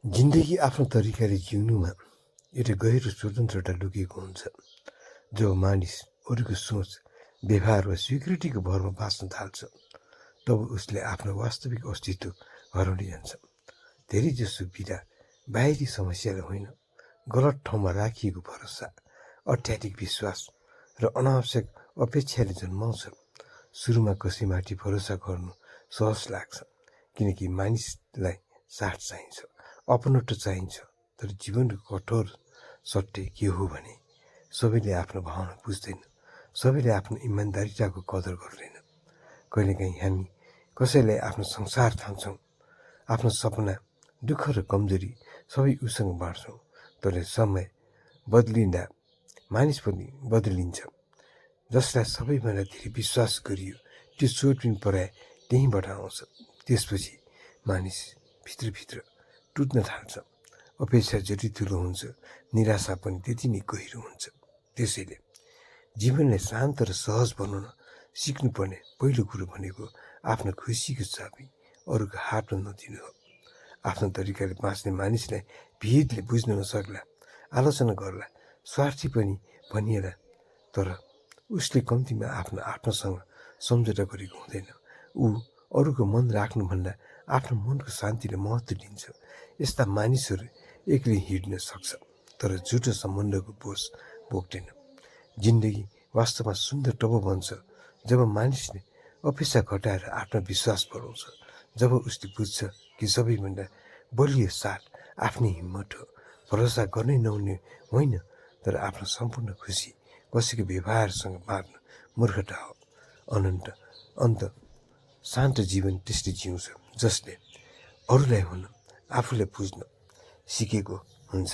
जिन्दगी आफ्नो तरिकाले जिउनुमा एउटा गहिरो स्वतन्त्रता लुकेको हुन्छ। जब मानिस अरूको सोच, व्यवहार वा स्वीकृतिको भरमा बाँच्न थाल्छ, तब उसले आफ्नो वास्तविक अस्तित्व हराउँदै जान्छ। धेरैजसो पीडा बाहिरी समस्याले होइन, गलत ठाउँमा राखिएको भरोसा, अत्याधिक विश्वास र अनावश्यक अपेक्षाले जन्माउँछ। सुरुमा कसैमाथि भरोसा गर्नु सहज लाग्छ, किनकि मानिसलाई साथ चाहिन्छ, अपनत्व चाहिन्छ। तर जीवनको कठोर सत्य के हो भने सबैले आफ्नो भावना बुझ्दैन, सबैले आफ्नो इमान्दारिताको कदर गर्दैन। कहिलेकाहीँ हामी कसैलाई आफ्नो संसार ठान्छौँ, आफ्नो सपना, दुःख र कमजोरी सबै उसँग बाँड्छौँ। तर समय बदलिँदा मानिस पनि बदलिन्छ। जसलाई सबैभन्दा धेरै विश्वास गरियो त्यो सोच पनि प्राय त्यहीँबाट आउँछ। त्यसपछि मानिस भित्रभित्र टुट्न थाल्छ। अपेक्षा जति ठुलो हुन्छ, निराशा पनि त्यति नै गहिरो हुन्छ। त्यसैले जीवनलाई शान्त र सहज बनाउन सिक्नुपर्ने पहिलो कुरो भनेको आफ्नो खुसीको चाबी अरूको हातमा नदिनु हो। आफ्नो तरिकाले बाँच्ने मानिसलाई भिडले बुझ्न नसक्ला, आलोचना गर्ला, स्वार्थी पनि भनिएला, तर उसले कम्तीमा आफ्नो आत्मासँग सम्झौता गरेको हुँदैन। ऊ अरूको मन राख्नुभन्दा आफ्नो मनको शान्तिले महत्त्व दिन्छ। यस्ता मानिसहरू एक्लै हिँड्न सक्छ, तर झुटो सम्बन्धको बोझ बोक्दैन। जिन्दगी वास्तवमा सुन्दर तब बन्छ जब मानिसले अपेक्षा घटाएर आत्मविश्वास बढाउँछ, जब उसले बुझ्छ कि सबैभन्दा बलियो साथ आफ्नै हिम्मत हो। भरोसा गर्नै नहुने होइन, तर आफ्नो सम्पूर्ण खुसी कसैको व्यवहारसँग बाँड्नु मूर्खता हो। अन्त शान्त जीवन त्यसले जिउँछ जसले अरूलाई हुन, आफूलाई बुझ्न सिकेको हुन्छ।